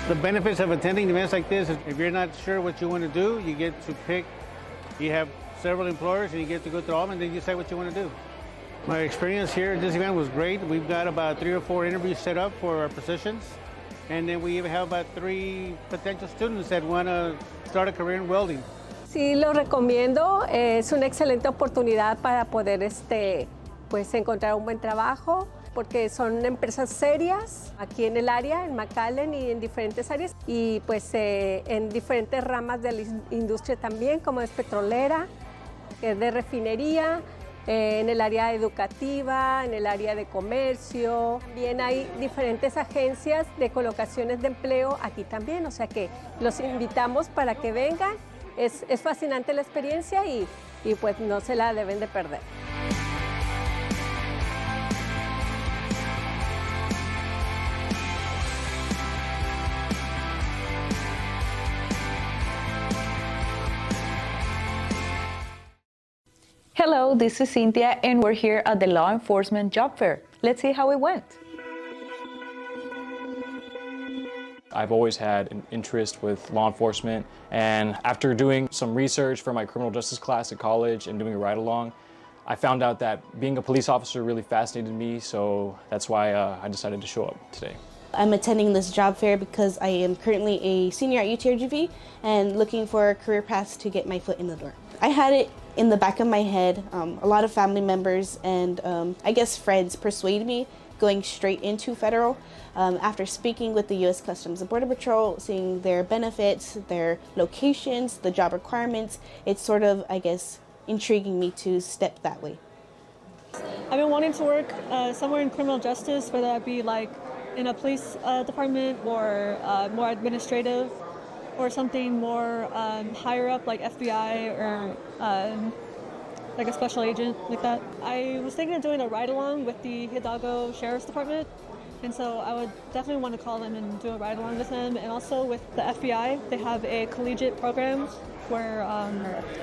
The benefits of attending events like this is if you're not sure what you want to do, you get to pick. You have several employers and you get to go through all of them and then you decide what you want to do. My experience here at this event was great. We've got about 3 or 4 interviews set up for our positions. And then we even have about 3 potential students that want to start a career in welding. Sí, lo recomiendo. Es una excelente oportunidad para poder pues, encontrar un buen trabajo, porque son empresas serias aquí en el área, en McAllen y en diferentes áreas, y pues en diferentes ramas de la industria también, como es petrolera, que es de refinería, en el área educativa, en el área de comercio. También hay diferentes agencias de colocaciones de empleo aquí también, o sea que los invitamos para que vengan. Es fascinante la experiencia y pues no se la deben de perder. Hello, this is Cynthia, and we're here at the Law Enforcement Job Fair. Let's see how it went. I've always had an interest with law enforcement, and after doing some research for my criminal justice class at college and doing a ride-along, I found out that being a police officer really fascinated me, so that's why I decided to show up today. I'm attending this job fair because I am currently a senior at UTRGV and looking for career paths to get my foot in the door. I had it in the back of my head. A lot of family members and I guess friends persuaded me going straight into federal. After speaking with the U.S. Customs and Border Patrol, seeing their benefits, their locations, the job requirements, it's sort of, I guess, intriguing me to step that way. I've been wanting to work somewhere in criminal justice, whether that be like in a police department or more administrative, or something more higher up like FBI or like a special agent like that. I was thinking of doing a ride-along with the Hidalgo Sheriff's Department, and so I would definitely want to call them and do a ride-along with them. And also with the FBI, they have a collegiate program where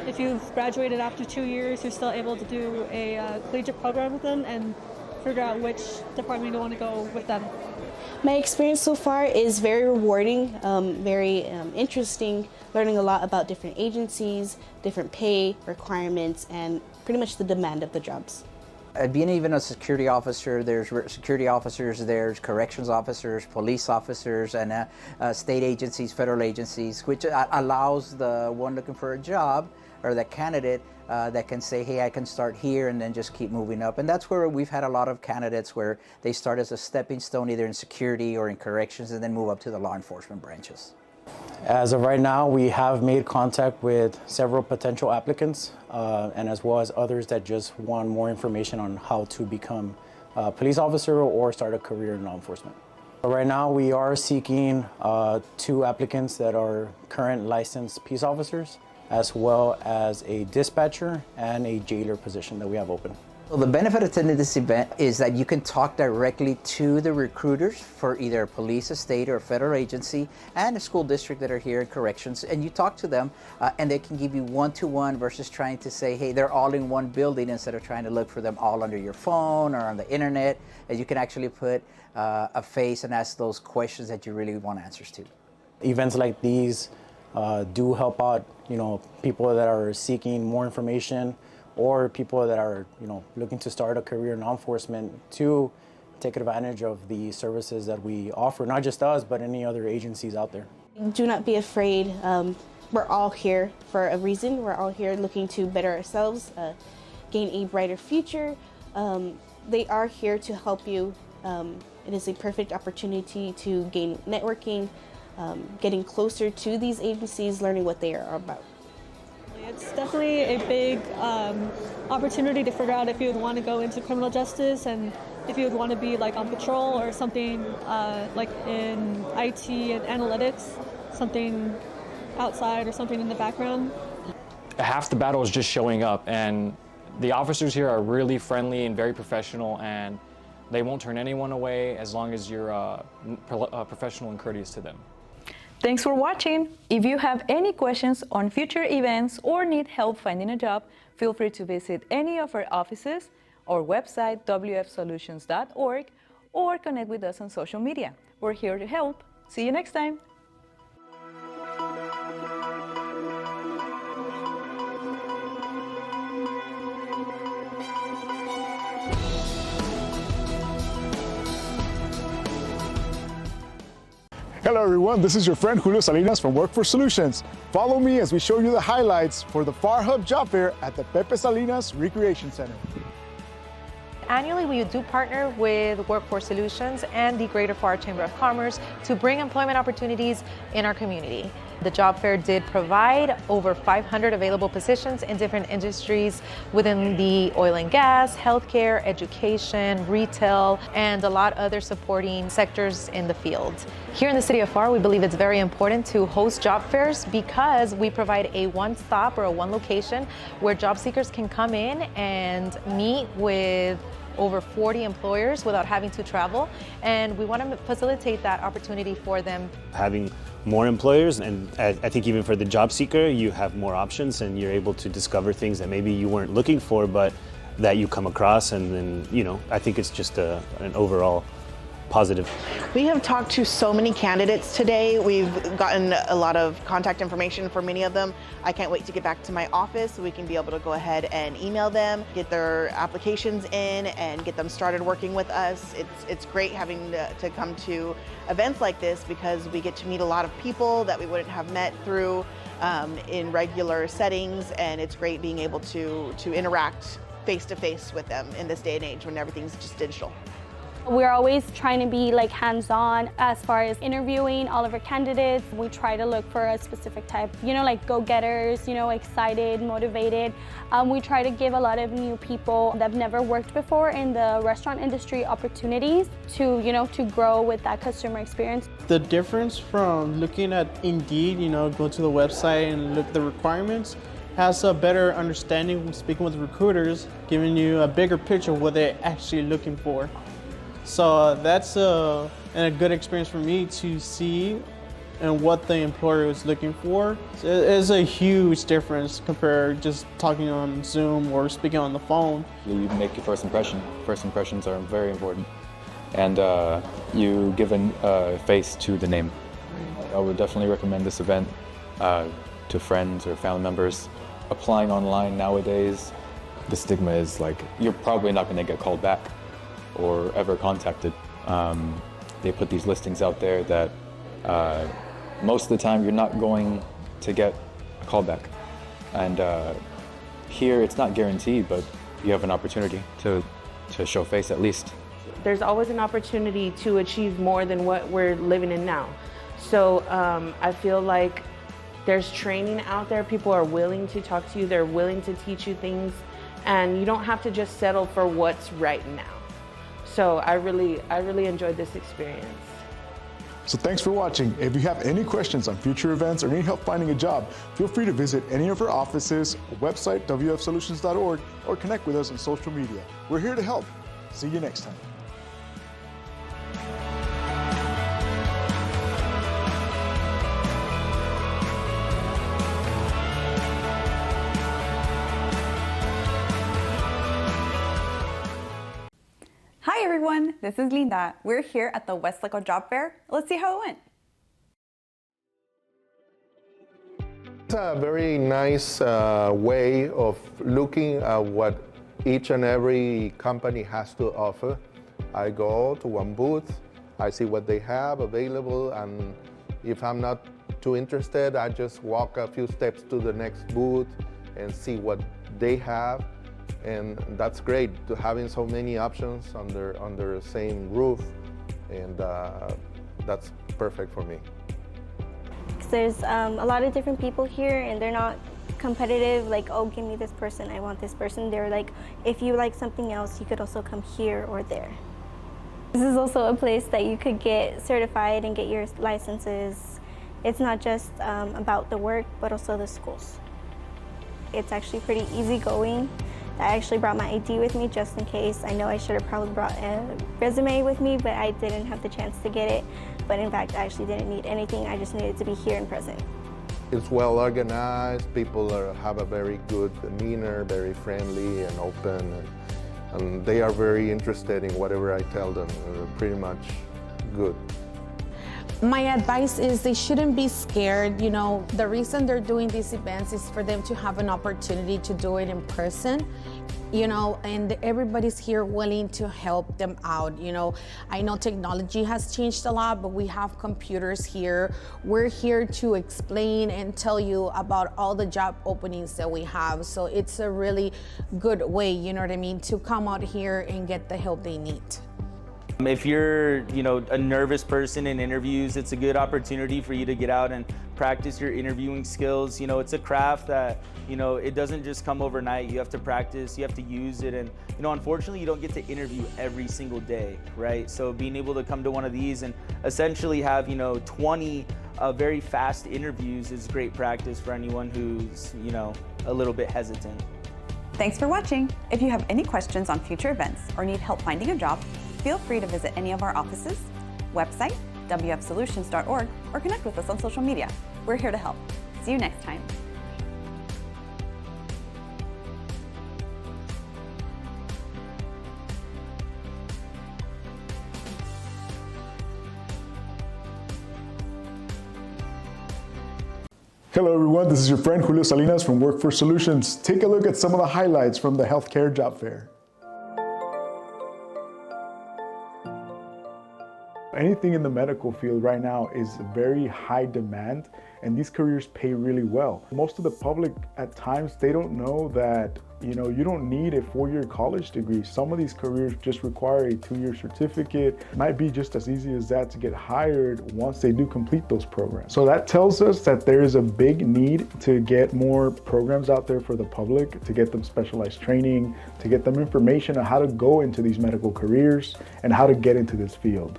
if you've graduated after 2 years, you're still able to do a collegiate program with them and figure out which department you want to go with them. My experience so far is very rewarding, very interesting, learning a lot about different agencies, different pay requirements, and pretty much the demand of the jobs. Being even a security officer, there's security officers, there's corrections officers, police officers, and state agencies, federal agencies, which allows the one looking for a job or the candidate that can say, hey, I can start here and then just keep moving up. And that's where we've had a lot of candidates where they start as a stepping stone either in security or in corrections and then move up to the law enforcement branches. As of right now, we have made contact with several potential applicants and as well as others that just want more information on how to become a police officer or start a career in law enforcement. Right now, we are seeking 2 applicants that are current licensed peace officers, as well as a dispatcher and a jailer position that we have open. So the benefit of attending this event is that you can talk directly to the recruiters for either a police, a state, or a federal agency and a school district that are here in corrections, and you talk to them and they can give you one-to-one versus trying to say, hey, they're all in one building instead of trying to look for them all under your phone or on the internet. And you can actually put a face and ask those questions that you really want answers to. Events like these do help out, people that are seeking more information or people that are, looking to start a career in law enforcement to take advantage of the services that we offer, not just us, but any other agencies out there. Do not be afraid. We're all here for a reason. We're all here looking to better ourselves, gain a brighter future. They are here to help you. It is a perfect opportunity to gain networking, getting closer to these agencies, learning what they are about. It's definitely a big opportunity to figure out if you would want to go into criminal justice and if you would want to be like on patrol or something like in IT and analytics, something outside or something in the background. Half the battle is just showing up, and the officers here are really friendly and very professional, and they won't turn anyone away as long as you're professional and courteous to them. Thanks for watching. If you have any questions on future events or need help finding a job, feel free to visit any of our offices, our website, wfsolutions.org, or connect with us on social media. We're here to help. See you next time. Hello everyone, this is your friend Julio Salinas from Workforce Solutions. Follow me as we show you the highlights for the Far Hub Job Fair at the Pepe Salinas Recreation Center. Annually, we do partner with Workforce Solutions and the Greater FAR Chamber of Commerce to bring employment opportunities in our community. The job fair did provide over 500 available positions in different industries within the oil and gas, healthcare, education, retail, and a lot of other supporting sectors in the field. Here in the city of FAR, we believe it's very important to host job fairs because we provide a one-stop or a one location where job seekers can come in and meet with over 40 employers without having to travel, and we want to facilitate that opportunity for them. Having more employers, and I think even for the job seeker, you have more options and you're able to discover things that maybe you weren't looking for, but that you come across, and then, I think it's just an overall positive. We have talked to so many candidates today. We've gotten a lot of contact information for many of them. I can't wait to get back to my office so we can be able to go ahead and email them, get their applications in, and get them started working with us. It's great having to come to events like this because we get to meet a lot of people that we wouldn't have met through in regular settings, and it's great being able to interact face-to-face with them in this day and age when everything's just digital. We're always trying to be hands-on as far as interviewing all of our candidates. We try to look for a specific type, like go-getters, excited, motivated. We try to give a lot of new people that have never worked before in the restaurant industry opportunities to, to grow with that customer experience. The difference from looking at Indeed, go to the website and look at the requirements, has a better understanding when speaking with recruiters, giving you a bigger picture of what they're actually looking for. So that's a good experience for me to see and what the employer is looking for. It's a huge difference compared to just talking on Zoom or speaking on the phone. You make your first impression. First impressions are very important. And you give a face to the name. I would definitely recommend this event to friends or family members. Applying online nowadays, the stigma is you're probably not going to get called back or ever contacted. They put these listings out there that most of the time you're not going to get a callback. And here it's not guaranteed, but you have an opportunity to show face at least. There's always an opportunity to achieve more than what we're living in now. So I feel like there's training out there. People are willing to talk to you, they're willing to teach you things, and you don't have to just settle for what's right now. So I really enjoyed this experience. So thanks for watching. If you have any questions on future events or need help finding a job, feel free to visit any of our offices, website, wfsolutions.org, or connect with us on social media. We're here to help. See you next time. Hi everyone, this is Linda. We're here at the Westlaco Job Fair. Let's see how it went. It's a very nice way of looking at what each and every company has to offer. I go to one booth, I see what they have available, and if I'm not too interested, I just walk a few steps to the next booth and see what they have. And that's great, to having so many options under the same roof, and that's perfect for me. There's a lot of different people here, and they're not competitive, oh, give me this person, I want this person. They're if you like something else, you could also come here or there. This is also a place that you could get certified and get your licenses. It's not just about the work, but also the schools. It's actually pretty easygoing. I actually brought my ID with me just in case. I know I should have probably brought a resume with me, but I didn't have the chance to get it. But in fact, I actually didn't need anything. I just needed to be here and present. It's well organized. People have a very good demeanor, very friendly and open, and they are very interested in whatever I tell them. Pretty much good. My advice is they shouldn't be scared. You know, the reason they're doing these events is for them to have an opportunity to do it in person. You know, and everybody's here willing to help them out. You know, I know technology has changed a lot, but we have computers here. We're here to explain and tell you about all the job openings that we have. So it's a really good way, you know what I mean, to come out here and get the help they need. If you're, a nervous person in interviews, it's a good opportunity for you to get out and practice your interviewing skills. It's a craft that, it doesn't just come overnight. You have to practice, you have to use it. And, unfortunately, you don't get to interview every single day, right? So being able to come to one of these and essentially have, 20 very fast interviews is great practice for anyone who's, a little bit hesitant. Thanks for watching. If you have any questions on future events or need help finding a job, feel free to visit any of our offices, website, wfsolutions.org, or connect with us on social media. We're here to help. See you next time. Hello everyone, this is your friend Julio Salinas from Workforce Solutions. Take a look at some of the highlights from the healthcare job fair. Anything in the medical field right now is very high demand, and these careers pay really well. Most of the public at times, they don't know that you don't need a 4-year college degree. Some of these careers just require a 2-year certificate. It might be just as easy as that to get hired once they do complete those programs. So that tells us that there is a big need to get more programs out there for the public, to get them specialized training, to get them information on how to go into these medical careers and how to get into this field.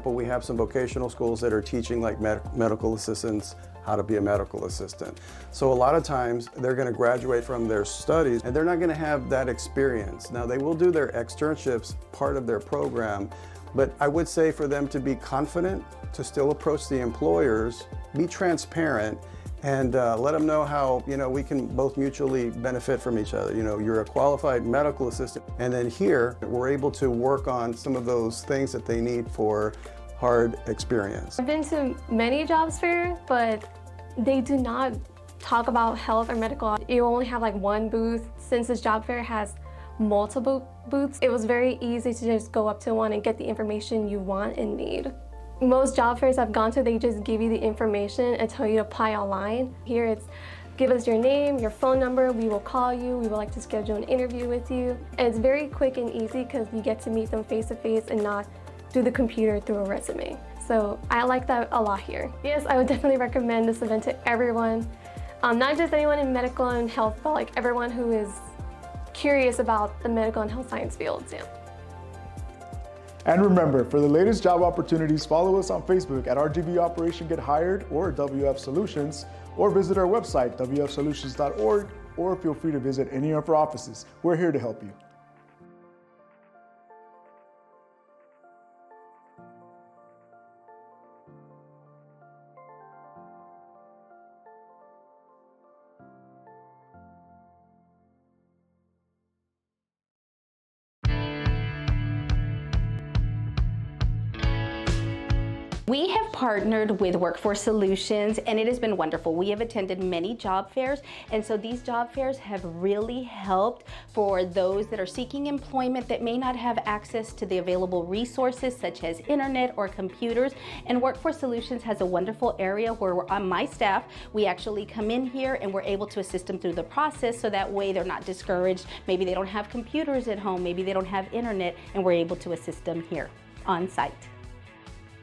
But we have some vocational schools that are teaching like medical assistants how to be a medical assistant. So a lot of times they're going to graduate from their studies and they're not going to have that experience. Now they will do their externships part of their program, but I would say for them to be confident, to still approach the employers, be transparent, and let them know how we can both mutually benefit from each other. You're a qualified medical assistant, and then here we're able to work on some of those things that they need for hard experience. I've been to many jobs fairs, but they do not talk about health or medical. You only have like one booth. Since this job fair has multiple booths, it was very easy to just go up to one and get the information you want and need. Most job fairs I've gone to, they just give you the information and tell you to apply online. Here it's give us your name, your phone number, we will call you, we would like to schedule an interview with you. And it's very quick and easy because you get to meet them face to face and not do the computer through a resume. So I like that a lot here. Yes, I would definitely recommend this event to everyone. Not just anyone in medical and health, but like everyone who is curious about the medical and health science fields. Yeah. And remember, for the latest job opportunities, follow us on Facebook at RGV Operation Get Hired or WF Solutions, or visit our website, wfsolutions.org, or feel free to visit any of our offices. We're here to help you. We have partnered with Workforce Solutions and it has been wonderful. We have attended many job fairs, and so these job fairs have really helped for those that are seeking employment that may not have access to the available resources such as internet or computers. And Workforce Solutions has a wonderful area where we're on my staff. We actually come in here and we're able to assist them through the process so that way they're not discouraged. Maybe they don't have computers at home, maybe they don't have internet, and we're able to assist them here on site.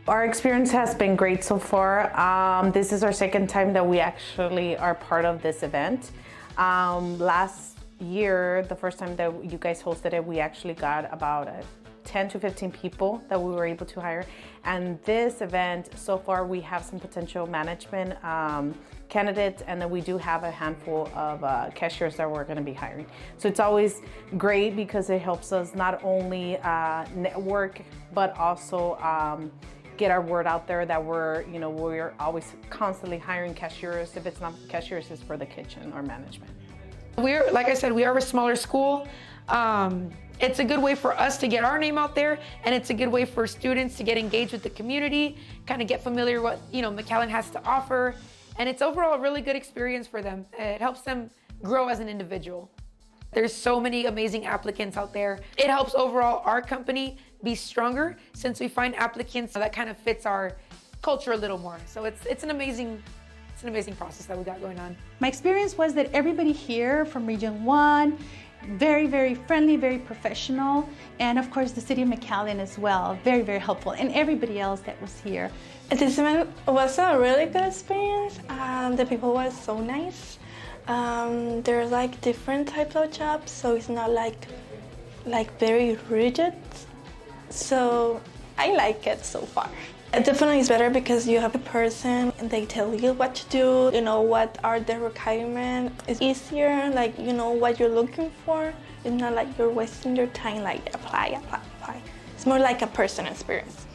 Our experience has been great so far. This is our second time that we actually are part of this event. Last year, the first time that you guys hosted it, we actually got about 10 to 15 people that we were able to hire. And this event, so far we have some potential management candidates, and then we do have a handful of cashiers that we're gonna be hiring. So it's always great because it helps us not only network, but also get our word out there that we're always constantly hiring cashiers. If it's not cashiers, it's for the kitchen or management. Like I said, we are a smaller school. It's a good way for us to get our name out there, and it's a good way for students to get engaged with the community, kind of get familiar with what McAllen has to offer, and it's overall a really good experience for them. It helps them grow as an individual. There's so many amazing applicants out there. It helps overall our company be stronger since we find applicants that kind of fits our culture a little more. So it's an amazing process that we got going on. My experience was that everybody here from Region 1, very, very friendly, very professional, and of course the City of McAllen as well, very, very helpful, and everybody else that was here. This was a really good experience. The people were so nice. There are like different types of jobs, so it's not like very rigid. So I like it so far. It definitely is better because you have a person and they tell you what to do, you know what are the requirements. It's easier, like you know what you're looking for. It's not like you're wasting your time like apply. It's more like a personal experience.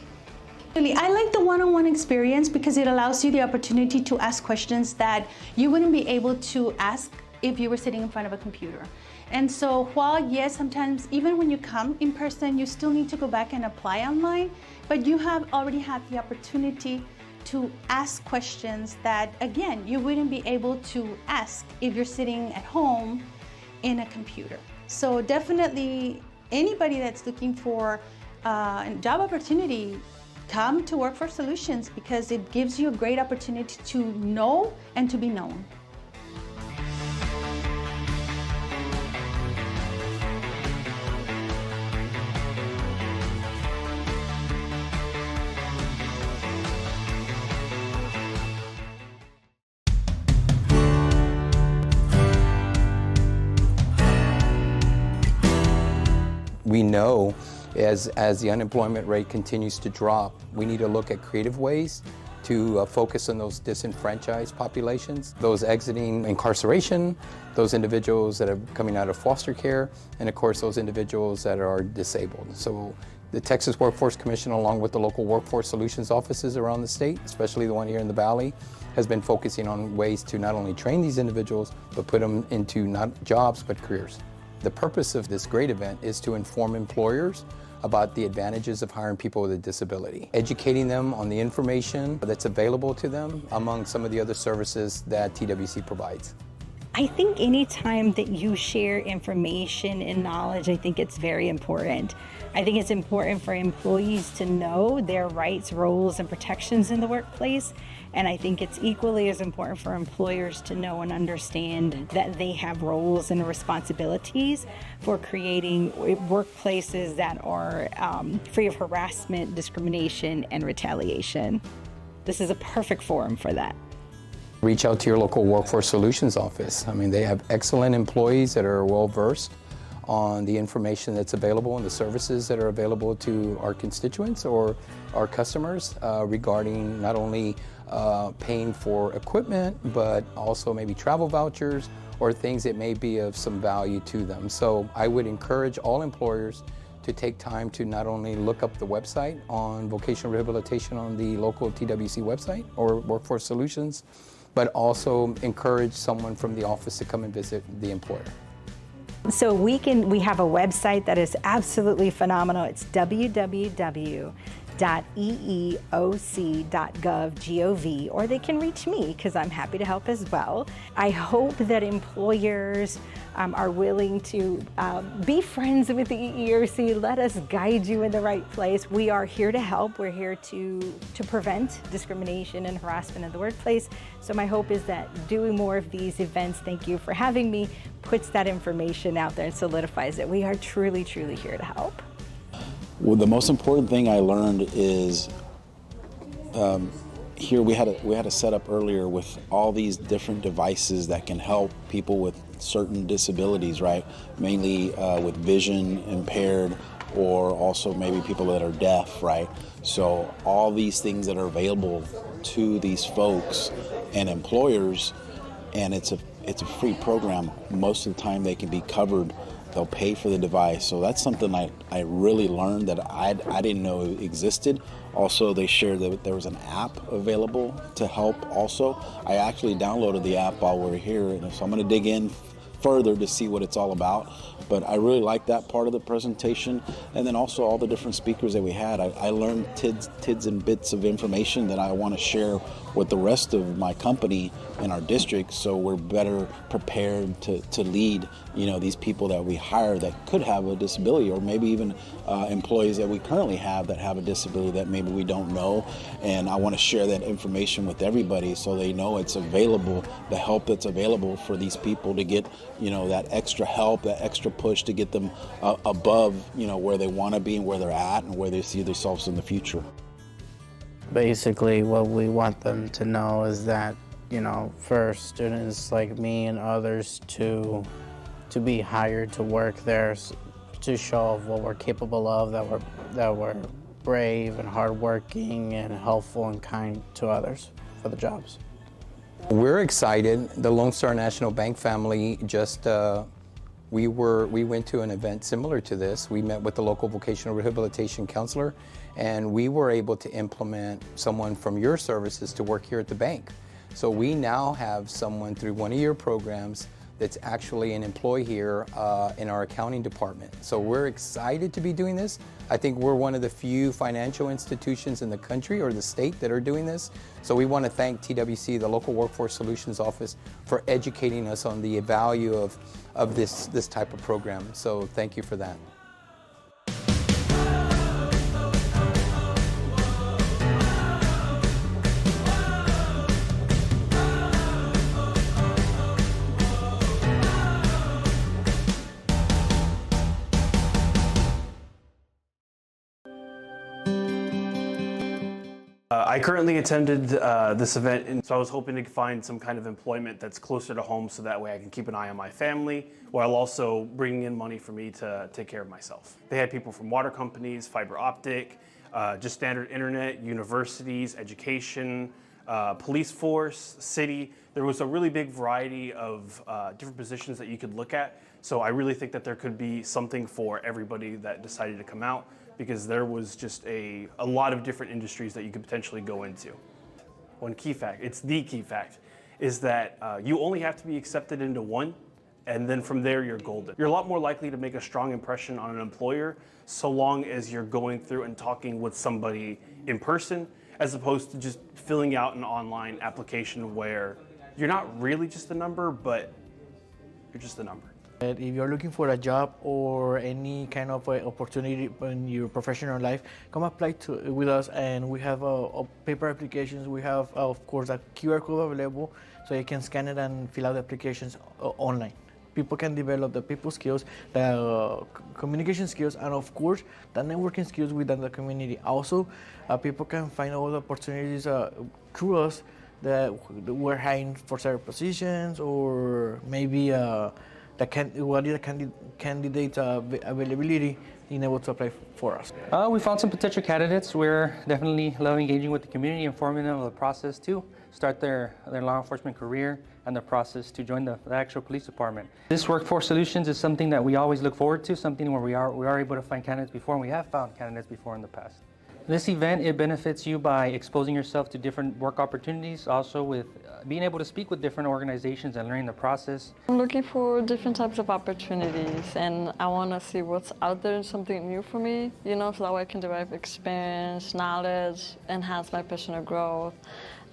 I like the one-on-one experience because it allows you the opportunity to ask questions that you wouldn't be able to ask if you were sitting in front of a computer. And so while yes, sometimes even when you come in person, you still need to go back and apply online, but you have already had the opportunity to ask questions that, again, you wouldn't be able to ask if you're sitting at home in a computer. So definitely anybody that's looking for a job opportunity, come to Workforce Solutions because it gives you a great opportunity to know and to be known. We know as the unemployment rate continues to drop, we need to look at creative ways to focus on those disenfranchised populations, those exiting incarceration, those individuals that are coming out of foster care, and of course those individuals that are disabled. So the Texas Workforce Commission, along with the local Workforce Solutions offices around the state, especially the one here in the Valley, has been focusing on ways to not only train these individuals, but put them into not jobs, but careers. The purpose of this great event is to inform employers about the advantages of hiring people with a disability, educating them on the information that's available to them among some of the other services that TWC provides. I think anytime that you share information and knowledge, I think it's very important. I think it's important for employees to know their rights, roles, and protections in the workplace. And I think it's equally as important for employers to know and understand that they have roles and responsibilities for creating workplaces that are free of harassment, discrimination, and retaliation. This is a perfect forum for that. Reach out to your local Workforce Solutions office. I mean, they have excellent employees that are well-versed on the information that's available and the services that are available to our constituents or our customers regarding not only paying for equipment, but also maybe travel vouchers or things that may be of some value to them. So I would encourage all employers to take time to not only look up the website on vocational rehabilitation on the local TWC website or Workforce Solutions, but also encourage someone from the office to come and visit the employer. So we have a website that is absolutely phenomenal. It's www.eeoc.gov, or they can reach me because I'm happy to help as well. I hope that employers are willing to be friends with the EEOC. Let us guide you in the right place. We are here to help. We're here to prevent discrimination and harassment in the workplace. So my hope is that doing more of these events, thank you for having me, puts that information out there and solidifies it. We are truly, truly here to help. Well, the most important thing I learned is here we had a setup earlier with all these different devices that can help people with certain disabilities, right? Mainly with vision impaired, or also maybe people that are deaf, right? So all these things that are available to these folks and employers, and it's a free program. Most of the time they can be covered. They'll pay for the device. So that's something I really learned that I didn't know existed. Also, they shared that there was an app available to help also. I actually downloaded the app while we were here, and so I'm gonna dig in further to see what it's all about. But I really like that part of the presentation, and then also all the different speakers that we had. I learned tidbits and bits of information that I want to share with the rest of my company and our district, so we're better prepared to lead, these people that we hire that could have a disability, or maybe even employees that we currently have that have a disability that maybe we don't know. And I want to share that information with everybody so they know it's available, the help that's available for these people to get, that extra help, that extra push to get them above, where they want to be and where they're at and where they see themselves in the future. Basically, what we want them to know is that, for students like me and others to be hired to work there, to show what we're capable of, that we're brave and hardworking and helpful and kind to others for the jobs. We're excited. The Lone Star National Bank family just we went to an event similar to this. We met with the local vocational rehabilitation counselor, and we were able to implement someone from your services to work here at the bank. So we now have someone through one of your programs that's actually an employee here in our accounting department. So we're excited to be doing this. I think we're one of the few financial institutions in the country or the state that are doing this. So we want to thank TWC, the Local Workforce Solutions Office, for educating us on the value of this type of program. So thank you for that. I currently attended this event, and so I was hoping to find some kind of employment that's closer to home so that way I can keep an eye on my family while also bringing in money for me to take care of myself. They had people from water companies, fiber optic, just standard internet, universities, education, police force, city. There was a really big variety of different positions that you could look at. So I really think that there could be something for everybody that decided to come out, because there was just a lot of different industries that you could potentially go into. One key fact, it's the key fact, is that you only have to be accepted into one, and then from there you're golden. You're a lot more likely to make a strong impression on an employer so long as you're going through and talking with somebody in person, as opposed to just filling out an online application where you're not really just a number, but you're just a number. If you're looking for a job or any kind of opportunity in your professional life, come apply with us, and we have paper applications. We have, of course, a QR code available, so you can scan it and fill out the applications online. People can develop the people skills, the communication skills, and of course, the networking skills within the community. Also, people can find all the opportunities through us that we're hiring for certain positions, or maybe what is the candidate availability in able to apply for us. We found some potential candidates. We're definitely love engaging with the community, informing them of the process to start their law enforcement career and the process to join the actual police department. This Workforce Solutions is something that we always look forward to, something where we are able to find candidates before, and we have found candidates before in the past. This event, it benefits you by exposing yourself to different work opportunities, also with being able to speak with different organizations and learning the process. I'm looking for different types of opportunities, and I want to see what's out there, something new for me, so that way I can derive experience, knowledge, enhance my personal growth,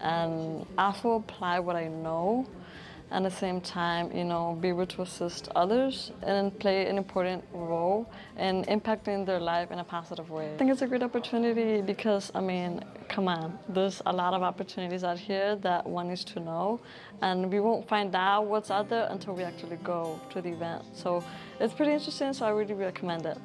and also apply what I know. At the same time, be able to assist others and play an important role in impacting their life in a positive way. I think it's a great opportunity because, come on, there's a lot of opportunities out here that one needs to know, and we won't find out what's out there until we actually go to the event. So it's pretty interesting, so I really recommend it.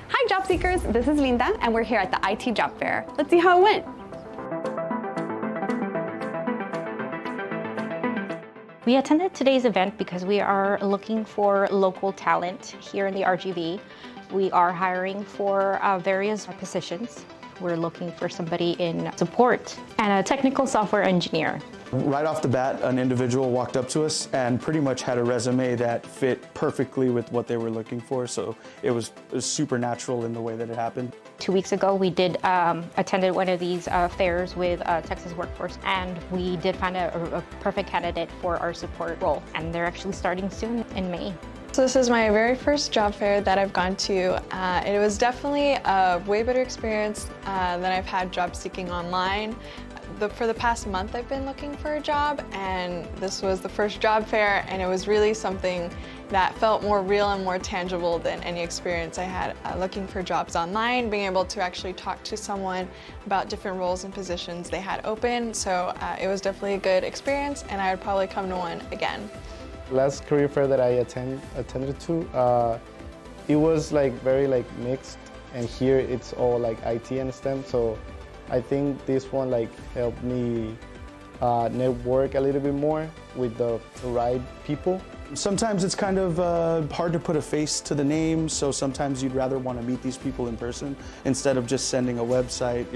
Hi job seekers, this is Linda and we're here at the IT Job Fair. Let's see how it went. We attended today's event because we are looking for local talent here in the RGV. We are hiring for various positions. We're looking for somebody in support and a technical software engineer. Right off the bat, an individual walked up to us and pretty much had a resume that fit perfectly with what they were looking for. So it was super natural in the way that it happened. 2 weeks ago, we did attended one of these fairs with Texas Workforce, and we did find a perfect candidate for our support role, and they're actually starting soon in May. So this is my very first job fair that I've gone to. It was definitely a way better experience than I've had job seeking online. For the past month, I've been looking for a job, and this was the first job fair, and it was really something that felt more real and more tangible than any experience I had looking for jobs online, being able to actually talk to someone about different roles and positions they had open. So it was definitely a good experience, and I would probably come to one again. Last career fair that I attended to, it was very mixed, and here it's all IT and STEM. So I think this one helped me network a little bit more with the right people. Sometimes it's kind of hard to put a face to the name, so sometimes you'd rather want to meet these people in person instead of just sending a website,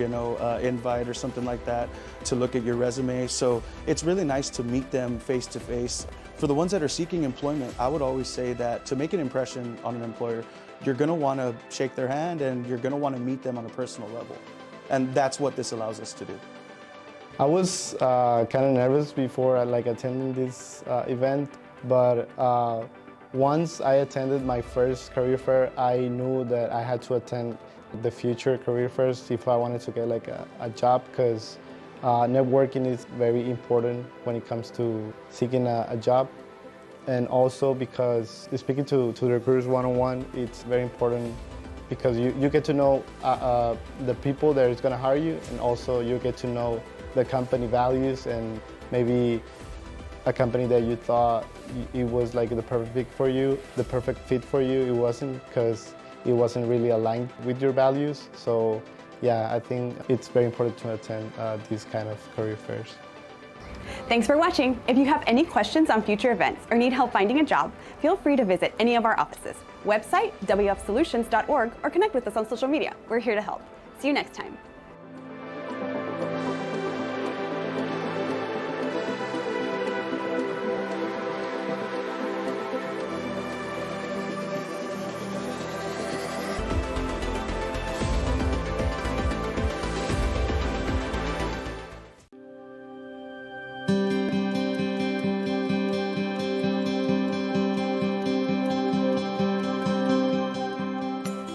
invite or something like that to look at your resume. So it's really nice to meet them face to face. For the ones that are seeking employment, I would always say that to make an impression on an employer, you're going to want to shake their hand and you're going to want to meet them on a personal level. And that's what this allows us to do. I was kind of nervous before attending this event, but once I attended my first career fair, I knew that I had to attend the future career fairs if I wanted to get a job, because networking is very important when it comes to seeking a job. And also because speaking to the recruiters one-on-one, it's very important because you get to know the people that is going to hire you, and also you get to know the company values, and maybe a company that you thought it was the perfect fit for you, it wasn't, because it wasn't really aligned with your values. So yeah, I think it's very important to attend these kind of career fairs. Thanks for watching. If you have any questions on future events or need help finding a job, feel free to visit any of our offices. Website, wfsolutions.org, or connect with us on social media. We're here to help. See you next time.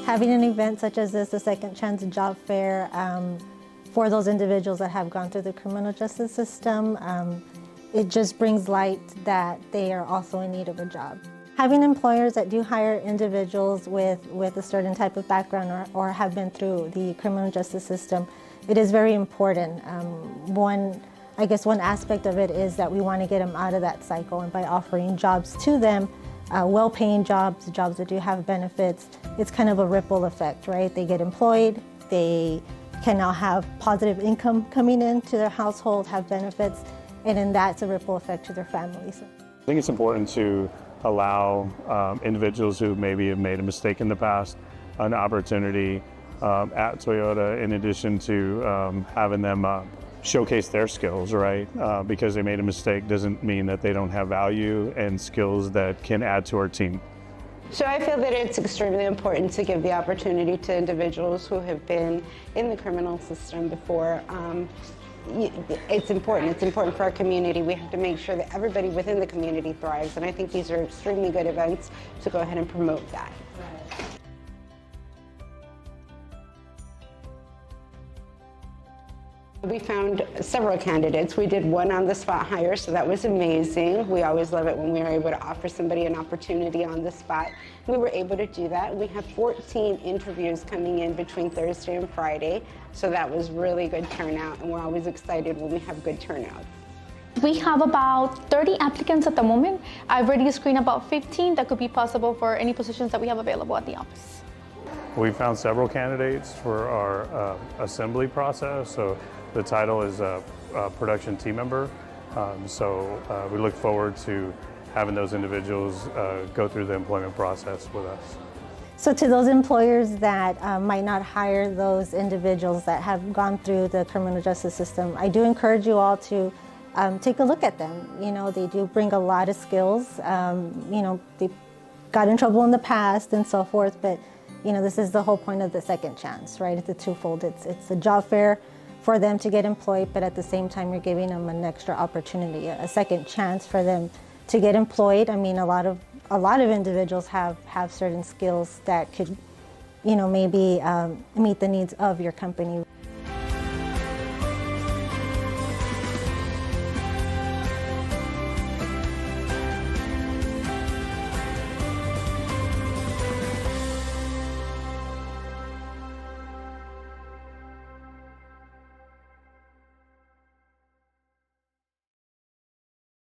Having an event such as this, the Second Chance Job Fair, for those individuals that have gone through the criminal justice system, it just brings light that they are also in need of a job. Having employers that do hire individuals with a certain type of background or have been through the criminal justice system, it is very important. One aspect of it is that we want to get them out of that cycle, and by offering jobs to them, well-paying jobs that do have benefits, it's kind of a ripple effect, right? They get employed, they can now have positive income coming into their household, have benefits, and then that's a ripple effect to their families. I think it's important to allow individuals who maybe have made a mistake in the past an opportunity at Toyota, in addition to having them showcase their skills, right? Because they made a mistake doesn't mean that they don't have value and skills that can add to our team. So I feel that it's extremely important to give the opportunity to individuals who have been in the criminal system before. It's important. It's important for our community. We have to make sure that everybody within the community thrives, and I think these are extremely good events to go ahead and promote that. We found several candidates. We did one on-the-spot hire, so that was amazing. We always love it when we are able to offer somebody an opportunity on the spot. We were able to do that. We have 14 interviews coming in between Thursday and Friday, so that was really good turnout, and we're always excited when we have good turnout. We have about 30 applicants at the moment. I've already screened about 15 that could be possible for any positions that we have available at the office. We found several candidates for our assembly process. So the title is production team member. So we look forward to having those individuals go through the employment process with us. So to those employers that might not hire those individuals that have gone through the criminal justice system, I do encourage you all to take a look at them. You know, they do bring a lot of skills. You know, they got in trouble in the past and so forth, but you know, this is the whole point of the second chance, right? It's a twofold. It's a job fair for them to get employed, but at the same time, you're giving them an extra opportunity, a second chance for them to get employed. I mean, a lot of individuals have certain skills that could, you know, maybe meet the needs of your company.